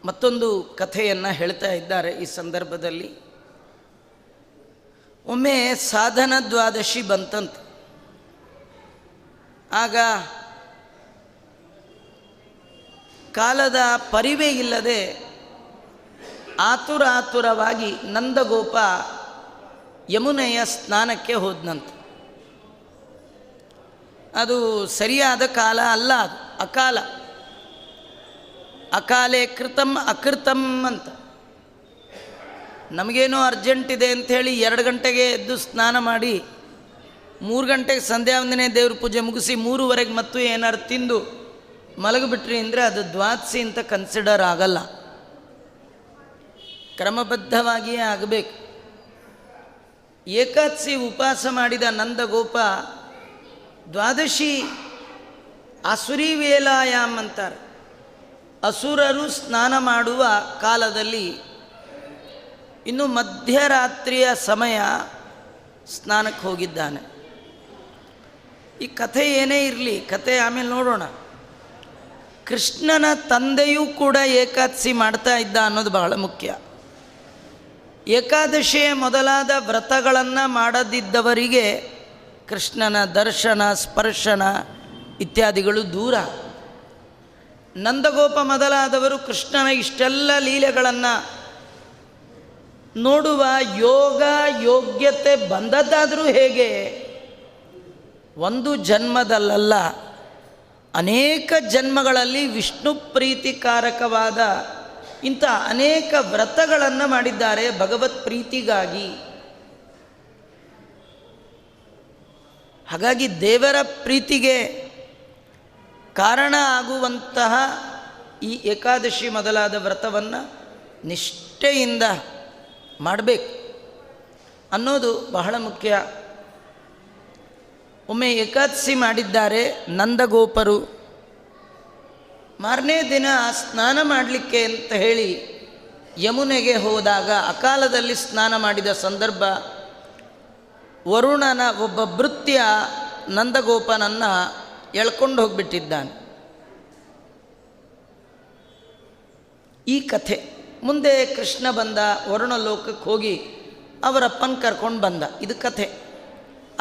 ಮತ್ತೊಂದು ಕಥೆಯನ್ನು ಹೇಳ್ತಾ ಇದ್ದಾರೆ ಈ ಸಂದರ್ಭದಲ್ಲಿ. ಒಮ್ಮೆ ಸಾಧನ ದ್ವಾದಶಿ ಬಂತಂತೆ. ಆಗ ಕಾಲದ ಪರಿವೇ ಇಲ್ಲದೆ ಆತುರವಾಗಿ ನಂದಗೋಪ ಯಮುನೆಯ ಸ್ನಾನಕ್ಕೆ ಹೋದನಂತೆ. ಅದು ಸರಿಯಾದ ಕಾಲ ಅಲ್ಲ, ಅದು ಅಕಾಲ. ಅಕಾಲೇ ಕೃತಂ ಅಕೃತಂ ಅಂತ. ನಮಗೇನೋ ಅರ್ಜೆಂಟ್ ಇದೆ ಅಂಥೇಳಿ 2 ಗಂಟೆಗೆ ಎದ್ದು ಸ್ನಾನ ಮಾಡಿ 3 ಗಂಟೆಗೆ ಸಂಧ್ಯಾವಂದನೆ ದೇವ್ರ ಪೂಜೆ ಮುಗಿಸಿ 3ವರೆಗೆ ಮತ್ತು ಏನಾರು ತಿಂದು ಮಲಗಿಬಿಟ್ರಿ ಅಂದರೆ ಅದು ದ್ವಾದಶಿ ಅಂತ ಕನ್ಸಿಡರ್ ಆಗಲ್ಲ. ಕ್ರಮಬದ್ಧವಾಗಿಯೇ ಆಗಬೇಕು. ಏಕಾದಶಿ ಉಪವಾಸ ಮಾಡಿದ ನಂದಗೋಪ ದ್ವಾದಶಿ ಅಸುರಿ ವೇಲಾಯಾಮ್ ಅಂತಾರೆ. ಅಸುರರು ಸ್ನಾನ ಮಾಡುವ ಕಾಲದಲ್ಲಿ ಇನ್ನು ಮಧ್ಯರಾತ್ರಿಯ ಸಮಯ ಸ್ನಾನಕ್ಕೆ ಹೋಗಿದ್ದಾನೆ. ಈ ಕಥೆ ಏನೇ ಇರಲಿ, ಕಥೆ ಆಮೇಲೆ ನೋಡೋಣ. ಕೃಷ್ಣನ ತಂದೆಯೂ ಕೂಡ ಏಕಾದಶಿ ಮಾಡ್ತಾ ಇದ್ದ ಅನ್ನೋದು ಬಹಳ ಮುಖ್ಯ. ಏಕಾದಶಿಯ ಮೊದಲಾದ ವ್ರತಗಳನ್ನು ಮಾಡದಿದ್ದವರಿಗೆ ಕೃಷ್ಣನ ದರ್ಶನ ಸ್ಪರ್ಶನ ಇತ್ಯಾದಿಗಳು ದೂರ. ನಂದಗೋಪ ಮೊದಲಾದವರು ಕೃಷ್ಣನ ಇಷ್ಟೆಲ್ಲ ಲೀಲೆಗಳನ್ನು ನೋಡುವ ಯೋಗ ಯೋಗ್ಯತೆ ಬಂದದ್ದಾದರೂ ಹೇಗೆ? ಒಂದು ಜನ್ಮದಲ್ಲ, ಅನೇಕ ಜನ್ಮಗಳಲ್ಲಿ ವಿಷ್ಣು ಪ್ರೀತಿಕಾರಕವಾದ ಇಂಥ ಅನೇಕ ವ್ರತಗಳನ್ನು ಮಾಡಿದ್ದಾರೆ ಭಗವತ್ ಪ್ರೀತಿಗಾಗಿ. ಹಾಗಾಗಿ ದೇವರ ಪ್ರೀತಿಗೆ ಕಾರಣ ಆಗುವಂತಹ ಈ ಏಕಾದಶಿ ಮೊದಲಾದ ವ್ರತವನ್ನು ನಿಷ್ಠೆಯಿಂದ ಮಾಡಬೇಕು ಅನ್ನೋದು ಬಹಳ ಮುಖ್ಯ. ಒಮ್ಮೆ ಏಕಾದಶಿ ಮಾಡಿದ್ದಾರೆ ನಂದಗೋಪರು. ಮಾರನೇ ದಿನ ಸ್ನಾನ ಮಾಡಲಿಕ್ಕೆ ಅಂತ ಹೇಳಿ ಯಮುನೆಗೆ ಹೋದಾಗ ಅಕಾಲದಲ್ಲಿ ಸ್ನಾನ ಮಾಡಿದ ಸಂದರ್ಭ ವರುಣನ ಒಬ್ಬ ಭೃತ್ಯ ನಂದಗೋಪನನ್ನು ಎಳ್ಕೊಂಡು ಹೋಗಿಬಿಟ್ಟಿದ್ದಾನೆ. ಈ ಕಥೆ ಮುಂದೆ ಕೃಷ್ಣ ಬಂದ, ವರುಣ ಲೋಕಕ್ಕೆ ಹೋಗಿ ಅವರಪ್ಪನ ಕರ್ಕೊಂಡು ಬಂದ. ಇದು ಕಥೆ.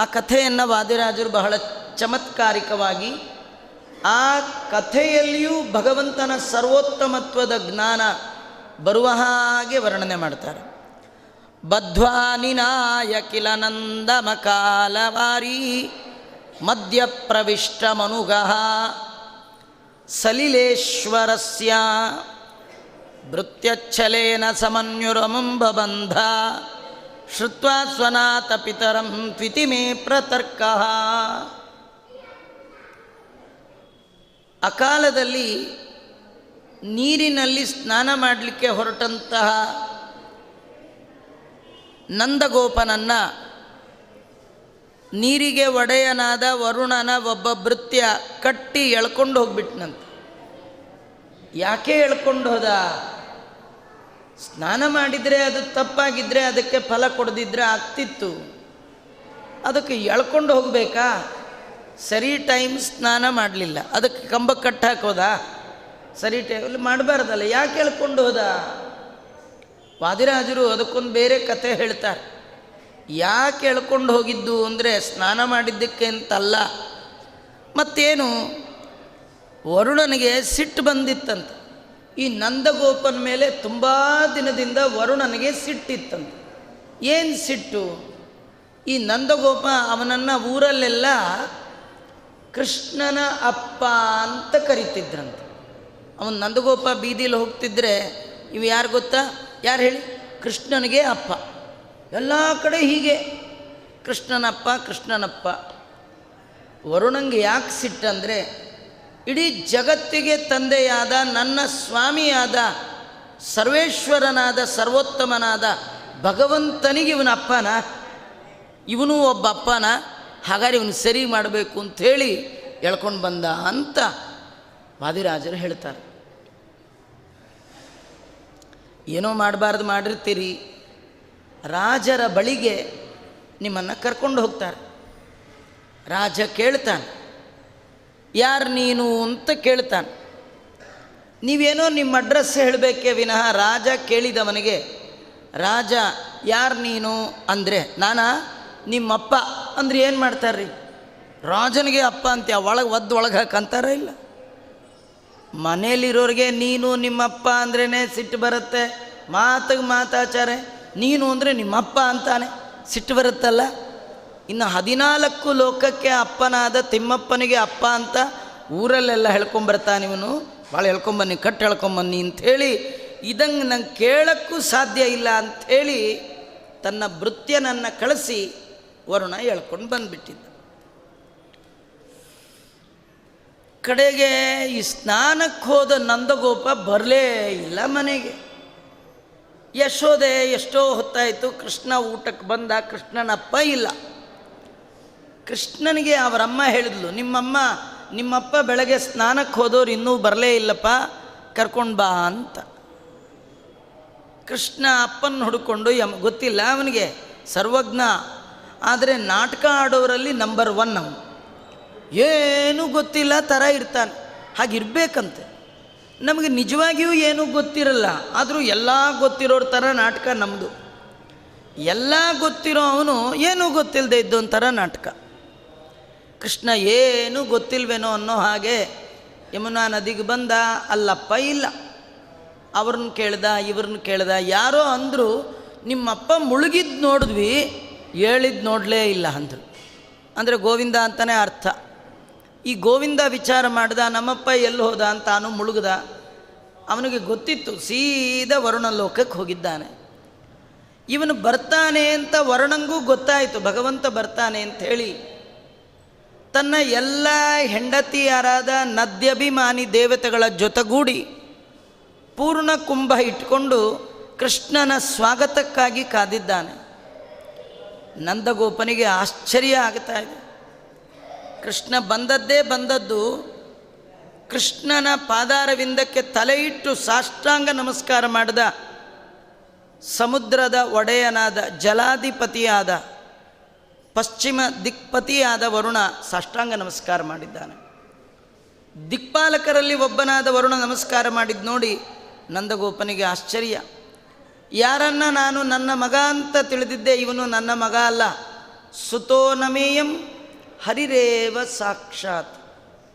ಆ ಕಥೆಯನ್ನು ವಾದಿರಾಜರು ಬಹಳ ಚಮತ್ಕಾರಿಕವಾಗಿ ಆ ಕಥೆಯಲ್ಲಿಯೂ ಭಗವಂತನ ಸರ್ವೋತ್ತಮತ್ವದ ಜ್ಞಾನ ಬರುವ ಹಾಗೆ ವರ್ಣನೆ ಮಾಡ್ತಾರೆ. ಬದ್ಧ್ವಾನಿನಾಯ ಕಿಲ ನಂದಮಕಾಲವಾರಿ ಮಧ್ಯಪ್ರವಿಷ್ಟ ಮನುಗಃ ಸಲಿಲೇಶ್ವರಸ್ಯ ಭೃತ್ಯಚ್ಛಲೇನ ಸಮನ್ಯುರಮಂಬಬಂಧ ಶ್ರುತ್ವಾ ಸ್ವನಾಥ ಪಿತರಂ ತ್ವಿತಿ ಮೇ ಪ್ರತರ್ಕಃ. ಅಕಾಲದಲ್ಲಿ ನೀರಿನಲ್ಲಿ ಸ್ನಾನ ಮಾಡಲಿಕ್ಕೆ ಹೊರಟಂತಹ ನಂದಗೋಪನನ್ನು ನೀರಿಗೆ ಒಡೆಯನಾದ ವರುಣನ ಒಬ್ಬ ಭೃತ್ಯ ಕಟ್ಟಿ ಎಳ್ಕೊಂಡು ಹೋಗ್ಬಿಟ್ನಂತೆ. ಯಾಕೆ ಎಳ್ಕೊಂಡು ಹೋದ? ಸ್ನಾನ ಮಾಡಿದರೆ ಅದು ತಪ್ಪಾಗಿದ್ದರೆ ಅದಕ್ಕೆ ಫಲ ಕೊಡದಿದ್ದರೆ ಆಗ್ತಿತ್ತು. ಅದಕ್ಕೆ ಎಳ್ಕೊಂಡು ಹೋಗಬೇಕಾ? ಸರಿ ಟೈಮ್ ಸ್ನಾನ ಮಾಡಲಿಲ್ಲ, ಅದಕ್ಕೆ ಕಂಬ ಕಟ್ಟಿ ಹಾಕೋದಾ? ಸರಿ ಟೈಮಲ್ಲಿ ಮಾಡಬಾರ್ದಲ್ಲ, ಯಾಕೆ ಎಳ್ಕೊಂಡು ಹೋದ? ವಾದಿರಾಜರು ಅದಕ್ಕೊಂದು ಬೇರೆ ಕತೆ ಹೇಳ್ತಾರೆ. ಯಾಕೆ ಎಳ್ಕೊಂಡು ಹೋಗಿದ್ದು ಅಂದರೆ ಸ್ನಾನ ಮಾಡಿದ್ದಕ್ಕೆ ಅಂತಲ್ಲ, ಮತ್ತೇನು ವರುಣನಿಗೆ ಸಿಟ್ಟು ಬಂದಿತ್ತಂತೆ. ಈ ನಂದಗೋಪನ ಮೇಲೆ ತುಂಬ ದಿನದಿಂದ ವರುಣನಿಗೆ ಸಿಟ್ಟಿತ್ತಂತೆ. ಏನು ಸಿಟ್ಟು? ಈ ನಂದಗೋಪ ಅವನನ್ನು ಊರಲ್ಲೆಲ್ಲ ಕೃಷ್ಣನ ಅಪ್ಪ ಅಂತ ಕರಿತಿದ್ರಂತೆ. ಅವನು ನಂದಗೋಪ ಬೀದಿಲಿ ಹೋಗ್ತಿದ್ರೆ ಇವು ಯಾರು ಗೊತ್ತಾ? ಯಾರು ಹೇಳಿ? ಕೃಷ್ಣನಿಗೆ ಅಪ್ಪ. ಎಲ್ಲ ಕಡೆ ಹೀಗೆ ಕೃಷ್ಣನಪ್ಪ ಕೃಷ್ಣನಪ್ಪ. ವರುಣಂಗೆ ಯಾಕೆ ಸಿಟ್ಟಂದರೆ ಇಡೀ ಜಗತ್ತಿಗೆ ತಂದೆಯಾದ ನನ್ನ ಸ್ವಾಮಿಯಾದ ಸರ್ವೇಶ್ವರನಾದ ಸರ್ವೋತ್ತಮನಾದ ಭಗವಂತನಿಗೆ ಇವನ ಅಪ್ಪನ, ಇವನು ಒಬ್ಬ ಅಪ್ಪನ, ಹಾಗಾದ್ರೆ ಇವನು ಸರಿ ಮಾಡಬೇಕು ಅಂಥೇಳಿ ಎಳ್ಕೊಂಡು ಬಂದ ಅಂತ ವಾದಿರಾಜರು ಹೇಳ್ತಾರೆ. ಏನೋ ಮಾಡಬಾರ್ದು ಮಾಡಿರ್ತೀರಿ, ರಾಜರ ಬಳಿಗೆ ನಿಮ್ಮನ್ನು ಕರ್ಕೊಂಡು ಹೋಗ್ತಾರೆ. ರಾಜ ಕೇಳ್ತಾನೆ, ಯಾರು ನೀನು ಅಂತ ಕೇಳ್ತಾನೆ. ನೀವೇನೋ ನಿಮ್ಮ ಅಡ್ರೆಸ್ ಹೇಳಬೇಕೇ ವಿನಃ ರಾಜ ಕೇಳಿದವನಿಗೆ, ರಾಜ ಯಾರು ನೀನು ಅಂದರೆ, ನಾನಾ ನಿಮ್ಮಪ್ಪ ಅಂದ್ರೆ ಏನು ಮಾಡ್ತಾರ್ರಿ? ರಾಜನಿಗೆ ಅಪ್ಪ ಅಂತ್ಯ ಒಳಗೆ ಒಳಗೆ ಹಾಕಂತಾರ ಇಲ್ಲ. ಮನೇಲಿರೋರಿಗೆ ನೀನು ನಿಮ್ಮಪ್ಪ ಅಂದ್ರೇ ಸಿಟ್ಟು ಬರುತ್ತೆ, ಮಾತಿಗೆ ಮಾತಾಚಾರೆ. ನೀನು ಅಂದರೆ ನಿಮ್ಮಪ್ಪ ಅಂತಾನೆ ಸಿಟ್ಟು ಬರುತ್ತಲ್ಲ. ಇನ್ನು 14 ಲೋಕಕ್ಕೆ ಅಪ್ಪನಾದ ತಿಮ್ಮಪ್ಪನಿಗೆ ಅಪ್ಪ ಅಂತ ಊರಲ್ಲೆಲ್ಲ ಹೇಳ್ಕೊಂಬರ್ತಾನೆ ಇವನು. ಭಾಳ ಹೇಳ್ಕೊಂಬನ್ನಿ, ಕಟ್ಟು ಹೇಳ್ಕೊಂಬನ್ನಿ ಅಂಥೇಳಿ, ಇದಂಗೆ ನಂಗೆ ಕೇಳೋಕ್ಕೂ ಸಾಧ್ಯ ಇಲ್ಲ ಅಂಥೇಳಿ ತನ್ನ ಭೃತ್ಯನನ್ನು ಕಳಿಸಿ ವರುಣ ಹೇಳ್ಕೊಂಡು ಬಂದುಬಿಟ್ಟಿದ್ದ. ಕಡೆಗೆ ಈ ಸ್ನಾನಕ್ಕೆ ಹೋದ ನಂದಗೋಪ ಬರಲೇ ಇಲ್ಲ ಮನೆಗೆ. ಯಶೋದೆ ಎಷ್ಟೋ ಹೊತ್ತಾಯಿತು, ಕೃಷ್ಣ ಊಟಕ್ಕೆ ಬಂದ, ಕೃಷ್ಣನಪ್ಪ ಇಲ್ಲ. ಕೃಷ್ಣನಿಗೆ ಅವರಮ್ಮ ಹೇಳಿದ್ಲು, ನಿಮ್ಮಪ್ಪ ಬೆಳಗ್ಗೆ ಸ್ನಾನಕ್ಕೆ ಹೋದವ್ರು ಇನ್ನೂ ಬರಲೇ ಇಲ್ಲಪ್ಪ, ಕರ್ಕೊಂಡು ಬಾ ಅಂತ. ಕೃಷ್ಣ ಅಪ್ಪನ ಹುಡುಕೊಂಡು ಗೊತ್ತಿಲ್ಲ ಅವನಿಗೆ, ಸರ್ವಜ್ಞ. ಆದರೆ ನಾಟಕ ಆಡೋರಲ್ಲಿ ನಂಬರ್ 1 ಅವನು. ಏನೂ ಗೊತ್ತಿಲ್ಲ ಥರ ಇರ್ತಾನೆ, ಹಾಗಿರ್ಬೇಕಂತೆ. ನಮಗೆ ನಿಜವಾಗಿಯೂ ಏನೂ ಗೊತ್ತಿರಲ್ಲ, ಆದರೂ ಎಲ್ಲ ಗೊತ್ತಿರೋರ ಥರ ನಾಟಕ ನಮ್ಮದು. ಎಲ್ಲ ಗೊತ್ತಿರೋ ಅವನು ಏನೂ ಗೊತ್ತಿಲ್ಲದೆ ಇದ್ದೊಂಥರ ನಾಟಕ. ಕೃಷ್ಣ ಏನೂ ಗೊತ್ತಿಲ್ವೇನೋ ಅನ್ನೋ ಹಾಗೆ ಯಮುನಾ ನದಿಗೆ ಬಂದ. ಅಲ್ಲಪ್ಪ ಇಲ್ಲ. ಅವ್ರನ್ನ ಕೇಳ್ದ, ಇವ್ರನ್ನ ಕೇಳ್ದ. ಯಾರೋ ಅಂದರು, ನಿಮ್ಮಪ್ಪ ಮುಳುಗಿದ್ದು ನೋಡಿದ್ವಿ, ಹೇಳಿದ್ದು ನೋಡಲೇ ಇಲ್ಲ ಅಂದರು. ಅಂದರೆ ಗೋವಿಂದ ಅಂತಲೇ ಅರ್ಥ. ಈ ಗೋವಿಂದ ವಿಚಾರ ಮಾಡ್ದ, ನಮ್ಮಪ್ಪ ಎಲ್ಲಿ ಹೋದ ಅಂತ ತಾನು ಮುಳುಗ್ದ. ಅವನಿಗೆ ಗೊತ್ತಿತ್ತು ಸೀದಾ ವರುಣ ಲೋಕಕ್ಕೆ ಹೋಗಿದ್ದಾನೆ. ಇವನು ಬರ್ತಾನೆ ಅಂತ ವರುಣಂಗೂ ಗೊತ್ತಾಯಿತು, ಭಗವಂತ ಬರ್ತಾನೆ ಅಂಥೇಳಿ ತನ್ನ ಎಲ್ಲ ಹೆಂಡತಿಯರಾದ ನದ್ಯಭಿಮಾನಿ ದೇವತೆಗಳ ಜೊತೆಗೂಡಿ ಪೂರ್ಣ ಕುಂಭ ಇಟ್ಕೊಂಡು ಕೃಷ್ಣನ ಸ್ವಾಗತಕ್ಕಾಗಿ ಕಾದಿದ್ದಾನೆ. ನಂದಗೋಪನಿಗೆ ಆಶ್ಚರ್ಯ ಆಗ್ತಾ ಇದೆ. ಕೃಷ್ಣ ಬಂದದ್ದು ಕೃಷ್ಣನ ಪಾದಾರವಿಂದಕ್ಕೆ ತಲೆ ಇಟ್ಟು ಸಾಷ್ಟಾಂಗ ನಮಸ್ಕಾರ ಮಾಡಿದ ಸಮುದ್ರದ ಒಡೆಯನಾದ ಜಲಾಧಿಪತಿಯಾದ ಪಶ್ಚಿಮ ದಿಕ್ಪತಿಯಾದ ವರುಣ ಸಾಷ್ಟಾಂಗ ನಮಸ್ಕಾರ ಮಾಡಿದ್ದಾನೆ. ದಿಕ್ಪಾಲಕರಲ್ಲಿ ಒಬ್ಬನಾದ ವರುಣ ನಮಸ್ಕಾರ ಮಾಡಿದ್ದು ನೋಡಿ ನಂದಗೋಪನಿಗೆ ಆಶ್ಚರ್ಯ. ಯಾರನ್ನ ನಾನು ನನ್ನ ಮಗ ಅಂತ ತಿಳಿದಿದ್ದೆ, ಇವನು ನನ್ನ ಮಗ ಅಲ್ಲ. ಸುತೋ ನಮೇಯಂ ಹರಿರೇವ ಸಾಕ್ಷಾತ್.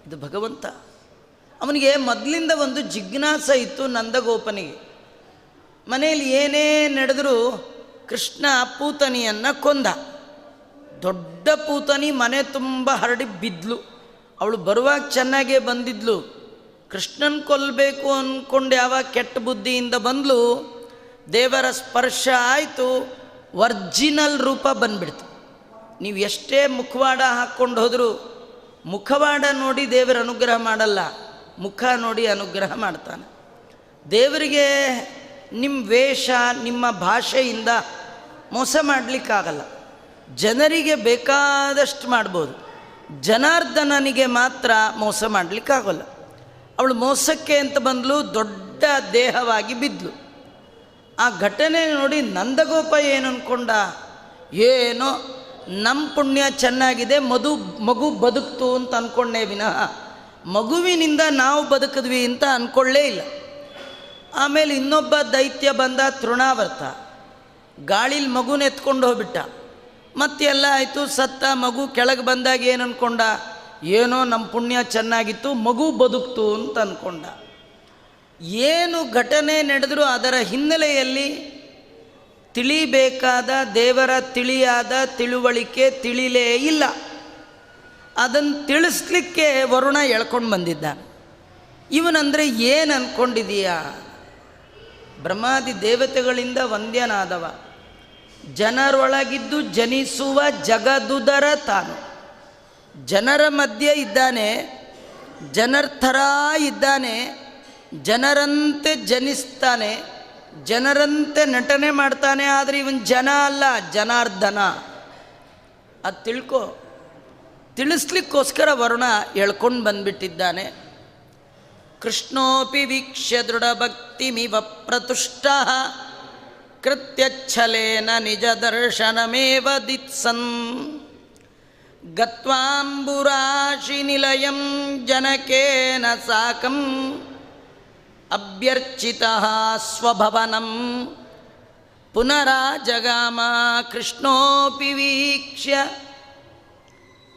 ಇದು ಭಗವಂತ. ಅವನಿಗೆ ಮೊದಲಿಂದ ಒಂದು ಜಿಜ್ಞಾಸ ಇತ್ತು ನಂದಗೋಪನಿಗೆ. ಮನೆಯಲ್ಲಿ ಏನೇ ನಡೆದರೂ ಕೃಷ್ಣ ಪೂತನಿಯನ್ನು ಕೊಂದ. ದೊಡ್ಡ ಪೂತನಿ ಮನೆ ತುಂಬ ಹರಡಿ ಬಿದ್ಲು. ಅವಳು ಬರುವಾಗ ಚೆನ್ನಾಗೇ ಬಂದಿದ್ಲು. ಕೃಷ್ಣನ್ ಕೊಲ್ಲಬೇಕು ಅಂದ್ಕೊಂಡು ಯಾವಾಗ ಕೆಟ್ಟ ಬುದ್ಧಿಯಿಂದ ಬಂದ್ಲು, ದೇವರ ಸ್ಪರ್ಶ ಆಯಿತು, ಒರ್ಜಿನಲ್ ರೂಪ ಬಂದ್ಬಿಡ್ತು. ನೀವು ಎಷ್ಟೇ ಮುಖವಾಡ ಹಾಕ್ಕೊಂಡು ಹೋದರೂ ಮುಖವಾಡ ನೋಡಿ ದೇವರ ಅನುಗ್ರಹ ಮಾಡಲ್ಲ, ಮುಖ ನೋಡಿ ಅನುಗ್ರಹ ಮಾಡ್ತಾನೆ. ದೇವರಿಗೆ ನಿಮ್ಮ ವೇಷ ನಿಮ್ಮ ಭಾಷೆಯಿಂದ ಮೋಸ ಮಾಡಲಿಕ್ಕಾಗಲ್ಲ. ಜನರಿಗೆ ಬೇಕಾದಷ್ಟು ಮಾಡ್ಬೋದು, ಜನಾರ್ದನನಿಗೆ ಮಾತ್ರ ಮೋಸ ಮಾಡಲಿಕ್ಕಾಗಲ್ಲ. ಅವಳು ಮೋಸಕ್ಕೆ ಅಂತ ಬಂದಳು, ದೊಡ್ಡ ದೇಹವಾಗಿ ಬಿದ್ದಳು. ಆ ಘಟನೆ ನೋಡಿ ನಂದಗೋಪ ಏನು ಅಂದ್ಕೊಂಡ, ಏನೋ ನಮ್ಮ ಪುಣ್ಯ ಚೆನ್ನಾಗಿದೆ, ಮಗು ಬದುಕ್ತು ಅಂತ ಅಂದ್ಕೊಂಡೇ ವಿನಃ ಮಗುವಿನಿಂದ ನಾವು ಬದುಕಿದ್ವಿ ಅಂತ ಅಂದ್ಕೊಳ್ಳೇ ಇಲ್ಲ. ಆಮೇಲೆ ಇನ್ನೊಬ್ಬ ದೈತ್ಯ ಬಂದ, ತೃಣಾವರ್ತ. ಗಾಳಿಲಿ ಮಗುನ ಎತ್ಕೊಂಡು ಹೋಗ್ಬಿಟ್ಟ. ಮತ್ತೆಲ್ಲ ಆಯಿತು, ಸತ್ತ. ಮಗು ಕೆಳಗೆ ಬಂದಾಗ ಏನು ಅಂದ್ಕೊಂಡ, ಏನೋ ನಮ್ಮ ಪುಣ್ಯ ಚೆನ್ನಾಗಿತ್ತು, ಮಗು ಬದುಕ್ತು ಅಂತ ಅಂದ್ಕೊಂಡ. ಏನು ಘಟನೆ ನಡೆದರೂ ಅದರ ಹಿನ್ನೆಲೆಯಲ್ಲಿ ತಿಳಿಬೇಕಾದ ದೇವರ ತಿಳಿಯಾದ ತಿಳುವಳಿಕೆ ತಿಳಿಲೇ ಇಲ್ಲ. ಅದನ್ನು ತಿಳಿಸ್ಲಿಕ್ಕೆ ವರುಣ ಎಳ್ಕೊಂಡು ಬಂದಿದ್ದಾನೆ. ಇವನಂದರೆ ಏನು ಅಂದ್ಕೊಂಡಿದೀಯಾ? ಬ್ರಹ್ಮಾದಿ ದೇವತೆಗಳಿಂದ ವಂದ್ಯನಾದವ, ಜನರೊಳಗಿದ್ದು ಜನಿಸುವ ಜಗದುದರ ತಾನು. ಜನರ ಮಧ್ಯೆ ಇದ್ದಾನೆ, ಜನರ ಥರ ಇದ್ದಾನೆ, ಜನರಂತೆ ಜನಿಸ್ತಾನೆ, ಜನರಂತೆ ನಟನೆ ಮಾಡ್ತಾನೆ. ಆದರೆ ಇವನು ಜನ ಅಲ್ಲ, ಜನಾರ್ದನ. ಅದು ತಿಳ್ಕೊ. ತಿಳಿಸ್ಲಿಕ್ಕೋಸ್ಕರ ವರುಣ ಎಳ್ಕೊಂಡು ಬಂದುಬಿಟ್ಟಿದ್ದಾನೆ. ಕೃಷ್ಣೋಪಿ ವೀಕ್ಷ್ಯ ದೃಢಭಕ್ತಿಮಿವ ಪ್ರತುಷ್ಟ ಕೃತ್ಯಚ್ಛಲೇನ ನಿಜ ದರ್ಶನಮೇವ ದಿತ್ಸನ್ ಗತ್ವಾಂಬುರಾಶಿ ನಿಲಯಂ ಜನಕೇನ ಸಾಕಂ ಅಭ್ಯರ್ಚಿತಃ ಸ್ವಭವನಂ ಪುನರಾಜಗಾಮ ಕೃಷ್ಣೋಪಿ ವೀಕ್ಷ್ಯ.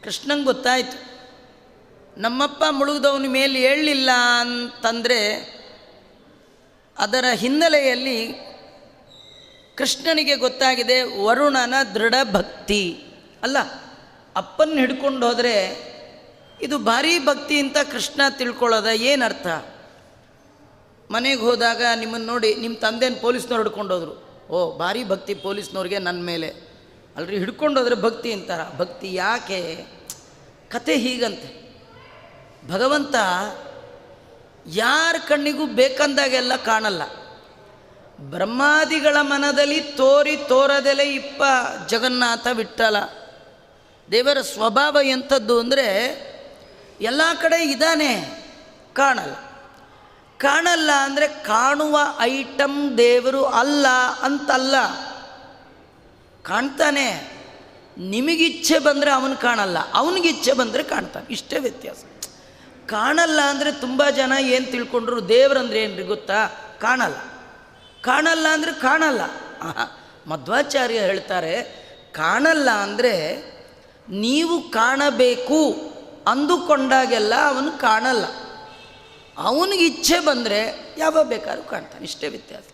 ಕೃಷ್ಣಂಗೆ ಗೊತ್ತಾಯಿತು ನಮ್ಮಪ್ಪ ಮುಳುಗಿದವನ ಮೇಲೆ ಏಳಲಿಲ್ಲ ಅಂತಂದರೆ ಅದರ ಹಿನ್ನೆಲೆಯಲ್ಲಿ ಕೃಷ್ಣನಿಗೆ ಗೊತ್ತಾಗಿದೆ ವರುಣನ ದೃಢ ಭಕ್ತಿ. ಅಲ್ಲ, ಅಪ್ಪನ ಹಿಡ್ಕೊಂಡು ಹೋದರೆ ಇದು ಭಾರೀ ಭಕ್ತಿ ಅಂತ ಕೃಷ್ಣ ತಿಳ್ಕೊಳ್ಳೋದ ಏನರ್ಥ? ಮನೆಗೆ ಹೋದಾಗ ನಿಮ್ಮನ್ನು ನೋಡಿ ನಿಮ್ಮ ತಂದೆನ ಪೊಲೀಸ್ನವ್ರು ಹಿಡ್ಕೊಂಡು ಹೋದರು, ಓ ಭಾರೀ ಭಕ್ತಿ ಪೊಲೀಸ್ನವ್ರಿಗೆ ನನ್ನ ಮೇಲೆ, ಅಲ್ರಿ ಹಿಡ್ಕೊಂಡು ಹೋದರೆ ಭಕ್ತಿ ಅಂತಾರ. ಭಕ್ತಿ ಯಾಕೆ? ಕತೆ ಹೀಗಂತೆ, ಭಗವಂತ ಯಾರ ಕಣ್ಣಿಗೂ ಬೇಕಂದಾಗೆಲ್ಲ ಕಾಣಲ್ಲ. ಬ್ರಹ್ಮಾದಿಗಳ ಮನದಲ್ಲಿ ತೋರಿ ತೋರದೆಲೆ ಇಪ್ಪ ಜಗನ್ನಾಥ ವಿಠ್ಠಲ. ದೇವರ ಸ್ವಭಾವ ಎಂಥದ್ದು ಅಂದರೆ ಎಲ್ಲ ಕಡೆ ಇದ್ದಾನೆ, ಕಾಣಲ್ಲ. ಕಾಣಲ್ಲ ಅಂದರೆ ಕಾಣುವ ಐಟಮ್ ದೇವರು ಅಲ್ಲ ಅಂತಲ್ಲ, ಕಾಣ್ತಾನೆ. ನಿಮಗಿಚ್ಛೆ ಬಂದರೆ ಅವನು ಕಾಣಲ್ಲ, ಅವನಿಗಿಚ್ಛೆ ಬಂದರೆ ಕಾಣ್ತಾನೆ, ಇಷ್ಟೇ ವ್ಯತ್ಯಾಸ. ಕಾಣಲ್ಲ ಅಂದರೆ ತುಂಬ ಜನ ಏನು ತಿಳ್ಕೊಂಡ್ರು, ದೇವರಂದ್ರೆ ಏನ್ರಿ ಗೊತ್ತಾ? ಕಾಣಲ್ಲ. ಕಾಣಲ್ಲ ಅಂದರೆ ಕಾಣಲ್ಲ. ಮಧ್ವಾಚಾರ್ಯ ಹೇಳ್ತಾರೆ, ಕಾಣಲ್ಲ ಅಂದರೆ ನೀವು ಕಾಣಬೇಕು ಅಂದುಕೊಂಡಾಗೆಲ್ಲ ಅವನು ಕಾಣಲ್ಲ, ಅವನಿಗೆ ಇಚ್ಛೆ ಬಂದರೆ ಯಾವಾಗ ಬೇಕಾದ್ರೂ ಕಾಣ್ತಾನೆ, ಇಷ್ಟೇ ವ್ಯತ್ಯಾಸ.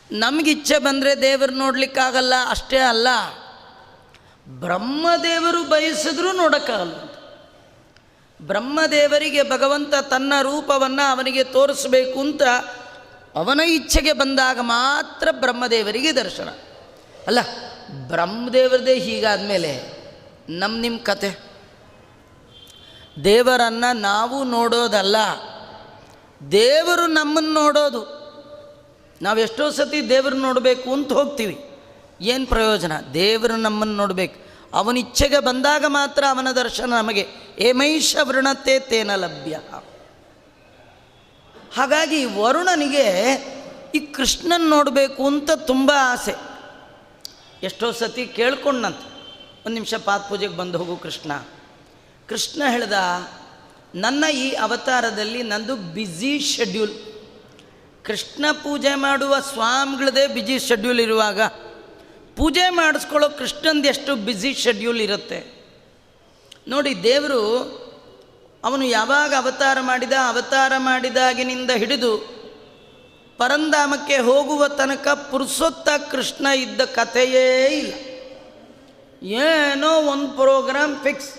ನಮಗಿಚ್ಛೆ ಬಂದರೆ ದೇವರು ನೋಡಲಿಕ್ಕಾಗಲ್ಲ, ಅಷ್ಟೇ ಅಲ್ಲ, ಬ್ರಹ್ಮದೇವರು ಬಯಸಿದ್ರೂ ನೋಡೋಕ್ಕಾಗಲ್ಲ. ಬ್ರಹ್ಮದೇವರಿಗೆ ಭಗವಂತ ತನ್ನ ರೂಪವನ್ನು ಅವನಿಗೆ ತೋರಿಸಬೇಕು ಅಂತ ಅವನ ಇಚ್ಛೆಗೆ ಬಂದಾಗ ಮಾತ್ರ ಬ್ರಹ್ಮದೇವರಿಗೆ ದರ್ಶನ. ಅಲ್ಲ, ಬ್ರಹ್ಮದೇವರದೇ ಹೀಗಾದ ಮೇಲೆ ನಿಮ್ಮ ಕತೆ. ದೇವರನ್ನು ನಾವು ನೋಡೋದಲ್ಲ, ದೇವರು ನಮ್ಮನ್ನು ನೋಡೋದು. ನಾವು ಎಷ್ಟೋ ಸತಿ ದೇವರು ನೋಡಬೇಕು ಅಂತ ಹೋಗ್ತೀವಿ, ಏನು ಪ್ರಯೋಜನ? ದೇವರು ನಮ್ಮನ್ನು ನೋಡಬೇಕು, ಅವನ ಇಚ್ಛೆಗೆ ಬಂದಾಗ ಮಾತ್ರ ಅವನ ದರ್ಶನ ನಮಗೆ. ಏಮೈಷ ವೃಣತೆ ತೇನ ಲಭ್ಯ. ಹಾಗಾಗಿ ವರುಣನಿಗೆ ಈ ಕೃಷ್ಣನ ನೋಡಬೇಕು ಅಂತ ತುಂಬ ಆಸೆ. ಎಷ್ಟೋ ಸತಿ ಕೇಳ್ಕೊಂಡಂತ, ಒಂದು ನಿಮಿಷ ಪಾದಪೂಜೆಗೆ ಬಂದು ಹೋಗು ಕೃಷ್ಣ. ಕೃಷ್ಣ ಹೇಳ್ದ, ನನ್ನ ಈ ಅವತಾರದಲ್ಲಿ ನಂದು ಬ್ಯುಸಿ ಶೆಡ್ಯೂಲ್. ಕೃಷ್ಣ ಪೂಜೆ ಮಾಡುವ ಸ್ವಾಮಿಗಳದೇ ಬ್ಯುಸಿ ಶೆಡ್ಯೂಲ್ ಇರುವಾಗ ಪೂಜೆ ಮಾಡಿಸ್ಕೊಳ್ಳೋ ಕೃಷ್ಣಂದು ಎಷ್ಟು ಬ್ಯುಸಿ ಶೆಡ್ಯೂಲ್ ಇರುತ್ತೆ ನೋಡಿ. ದೇವರು ಅವನು ಯಾವಾಗ ಅವತಾರ ಮಾಡಿದಾಗಿನಿಂದ ಹಿಡಿದು ಪರಂಧಾಮಕ್ಕೆ ಹೋಗುವ ತನಕ ಪುರುಷೋತ್ತ ಕೃಷ್ಣ ಇದ್ದ ಕಥೆಯೇ ಇಲ್ಲ. ಏನೋ ಒಂದು ಪ್ರೋಗ್ರಾಮ್ ಫಿಕ್ಸ್.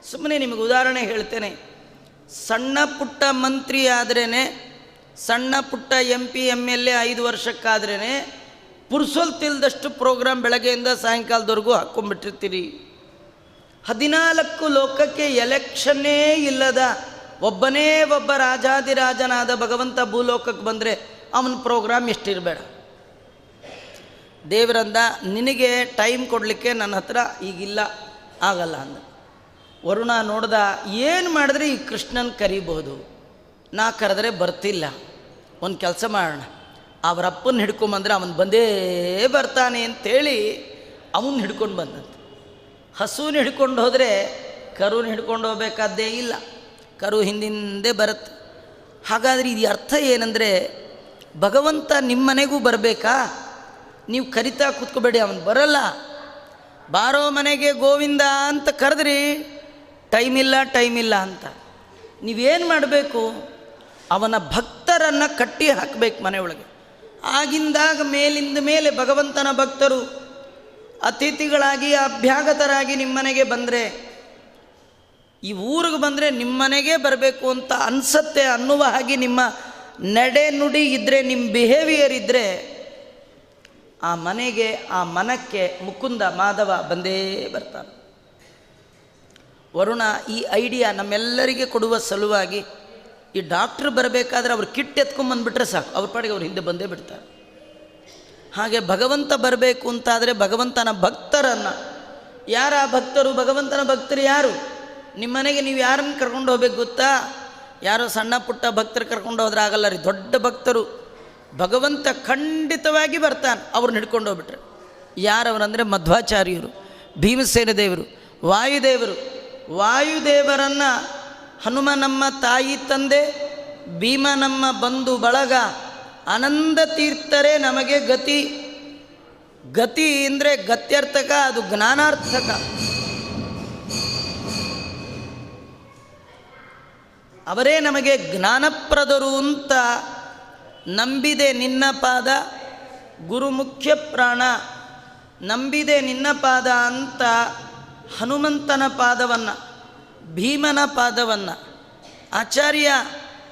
ಸುಮ್ಮನೆ ನಿಮಗೆ ಉದಾಹರಣೆ ಹೇಳ್ತೇನೆ. ಸಣ್ಣ ಪುಟ್ಟ ಮಂತ್ರಿ ಆದ್ರೇ, ಸಣ್ಣ ಪುಟ್ಟ MP MLA 5 ವರ್ಷಕ್ಕಾದ್ರೇ ಪುರುಸೊಲ್ತಿಲ್ದಷ್ಟು ಪ್ರೋಗ್ರಾಮ್ ಬೆಳಗ್ಗೆಯಿಂದ ಸಾಯಂಕಾಲದವರೆಗೂ ಹಾಕ್ಕೊಂಡ್ಬಿಟ್ಟಿರ್ತೀರಿ. 14 ಲೋಕಕ್ಕೆ ಎಲೆಕ್ಷನ್ನೇ ಇಲ್ಲದ ಒಬ್ಬನೇ ಒಬ್ಬ ರಾಜಾದಿರಾಜನಾದ ಭಗವಂತ ಭೂಲೋಕಕ್ಕೆ ಬಂದರೆ ಅವನ ಪ್ರೋಗ್ರಾಮ್ ಎಷ್ಟಿರಬೇಡ. ದೇವರಂದ, ನಿನಗೆ ಟೈಮ್ ಕೊಡಲಿಕ್ಕೆ ನನ್ನ ಹತ್ರ ಈಗಿಲ್ಲ, ಆಗಲ್ಲ ಅಂದ. ವರುಣ ನೋಡ್ದ, ಏನು ಮಾಡಿದ್ರೆ ಈ ಕೃಷ್ಣನ ಕರಿಬಹುದು, ನಾ ಕರೆದ್ರೆ ಬರ್ತಿಲ್ಲ. ಒಂದು ಕೆಲಸ ಮಾಡೋಣ, ಅವರಪ್ಪನ ಹಿಡ್ಕೊಂಬಂದ್ರೆ ಅವನು ಬಂದೇ ಬರ್ತಾನೆ ಅಂತೇಳಿ ಅವನ್ನ ಹಿಡ್ಕೊಂಡು ಬಂದಂತೆ. ಹಸುನ ಹಿಡ್ಕೊಂಡು ಹೋದರೆ ಕರುನ ಹಿಡ್ಕೊಂಡು ಹೋಗ್ಬೇಕಾದ್ದೇ ಇಲ್ಲ, ಕರು ಹಿಂದಿಂದೆ ಬರುತ್ತೆ. ಹಾಗಾದರೆ ಇದು ಅರ್ಥ ಏನಂದರೆ, ಭಗವಂತ ನಿಮ್ಮ ಮನೆಗೂ ಬರಬೇಕಾ? ನೀವು ಕರಿತಾ ಕೂತ್ಕೋಬೇಡಿ, ಅವನು ಬರಲ್ಲ. ಬಾರೋ ಮನೆಗೆ ಗೋವಿಂದ ಅಂತ ಕರೆದ್ರಿ, ಟೈಮ್ ಇಲ್ಲ ಅಂತ. ನೀವೇನು ಮಾಡಬೇಕು? ಅವನ ಭಕ್ತರನ್ನು ಕಟ್ಟಿ ಹಾಕಬೇಕು ಮನೆಯೊಳಗೆ. ಆಗಿಂದಾಗ ಮೇಲಿಂದ ಮೇಲೆ ಭಗವಂತನ ಭಕ್ತರು ಅತಿಥಿಗಳಾಗಿ ಅಭ್ಯಾಗತರಾಗಿ ನಿಮ್ಮನೆಗೆ ಬಂದರೆ, ಈ ಊರಿಗೆ ಬಂದರೆ ನಿಮ್ಮನೆಗೆ ಬರಬೇಕು ಅಂತ ಅನಿಸತ್ತೆ ಅನ್ನುವ ಹಾಗೆ ನಿಮ್ಮ ನಡೆ ನುಡಿ ಇದ್ದರೆ, ನಿಮ್ಮ ಬಿಹೇವಿಯರ್ ಇದ್ದರೆ, ಆ ಮನೆಗೆ, ಆ ಮನಕ್ಕೆ ಮುಕುಂದ ಮಾಧವ ಬಂದೇ ಬರ್ತಾನೆ. ವರುಣ ಈ ಐಡಿಯಾ ನಮ್ಮೆಲ್ಲರಿಗೆ ಕೊಡುವ ಸಲುವಾಗಿ, ಈ ಡಾಕ್ಟ್ರ್ ಬರಬೇಕಾದ್ರೆ ಅವ್ರು ಕಿಟ್ ಎತ್ಕೊಂಬಂದುಬಿಟ್ರೆ ಸಾಕು, ಅವ್ರ ಪಾಡಿಗೆ ಅವ್ರು ಹಿಂದೆ ಬಂದೇ ಬಿಡ್ತಾರೆ. ಹಾಗೆ ಭಗವಂತ ಬರಬೇಕು ಅಂತಾದರೆ ಭಗವಂತನ ಭಕ್ತರನ್ನು, ಯಾರ ಭಕ್ತರು? ಭಗವಂತನ ಭಕ್ತರು ಯಾರು? ನಿಮ್ಮ ಮನೆಗೆ ನೀವು ಯಾರನ್ನು ಕರ್ಕೊಂಡು ಹೋಗ್ಬೇಕು ಗೊತ್ತಾ? ಯಾರೋ ಸಣ್ಣ ಪುಟ್ಟ ಭಕ್ತರು ಕರ್ಕೊಂಡು ಹೋದ್ರೆ ಆಗಲ್ಲ ರೀ. ದೊಡ್ಡ ಭಕ್ತರು ಭಗವಂತ ಖಂಡಿತವಾಗಿ ಬರ್ತಾನೆ, ಅವ್ರನ್ನ ಹಿಡ್ಕೊಂಡು ಹೋಗ್ಬಿಟ್ರೆ. ಯಾರವರಂದರೆ ಮಧ್ವಾಚಾರ್ಯರು, ಭೀಮಸೇನ ದೇವರು, ವಾಯುದೇವರು. ವಾಯುದೇವರನ್ನು ಹನುಮ ನಮ್ಮ ತಾಯಿ ತಂದೆ, ಭೀಮ ನಮ್ಮ ಬಂಧು ಬಳಗ, ಆನಂದ ತೀರ್ಥರೇ ನಮಗೆ ಗತಿ. ಗತಿ ಅಂದರೆ ಗತ್ಯರ್ಥಕ, ಅದು ಜ್ಞಾನಾರ್ಥಕ. ಅವರೇ ನಮಗೆ ಜ್ಞಾನಪ್ರದರು ಅಂತ ನಂಬಿದೆ ನಿನ್ನ ಪಾದ ಗುರು ಮುಖ್ಯ ಪ್ರಾಣ. ನಂಬಿದೆ ನಿನ್ನ ಪಾದ ಅಂತ ಹನುಮಂತನ ಪಾದವನ್ನು, ಭೀಮನ ಪಾದವನ್ನು, ಆಚಾರ್ಯ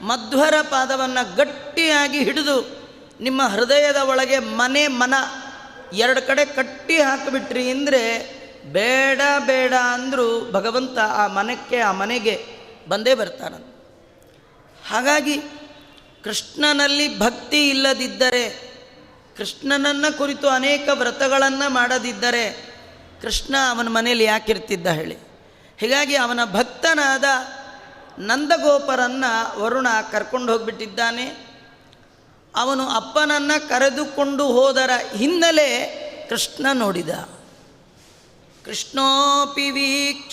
ಮಧ್ವರ ಪಾದವನ್ನು ಗಟ್ಟಿಯಾಗಿ ಹಿಡಿದು ನಿಮ್ಮ ಹೃದಯದ ಒಳಗೆ ಮನ ಎರಡು ಕಡೆ ಕಟ್ಟಿ ಹಾಕಿಬಿಟ್ರಿ ಅಂದರೆ ಬೇಡ ಬೇಡ ಅಂದರೂ ಭಗವಂತ ಆ ಮನೆಗೆ ಬಂದೇ ಬರ್ತಾನೆ. ಹಾಗಾಗಿ ಕೃಷ್ಣನಲ್ಲಿ ಭಕ್ತಿ ಇಲ್ಲದಿದ್ದರೆ, ಕೃಷ್ಣನನ್ನು ಕುರಿತು ಅನೇಕ ವ್ರತಗಳನ್ನು ಮಾಡದಿದ್ದರೆ ಕೃಷ್ಣ ಅವನ ಮನೆಯಲ್ಲಿ ಯಾಕಿರ್ತಿದ್ದ ಹೇಳಿ. ಹೀಗಾಗಿ ಅವನ ಭಕ್ತನಾದ ನಂದಗೋಪರನ್ನು ವರುಣ ಕರ್ಕೊಂಡು ಹೋಗಿಬಿಟ್ಟಿದ್ದಾನೆ. ಅವನು ಅಪ್ಪನನ್ನು ಕರೆದುಕೊಂಡು ಹೋದರ ಹಿನ್ನೆಲೆ ಕೃಷ್ಣ ನೋಡಿದ. ಕೃಷ್ಣೋಪಿ ವೀಕ್ಷ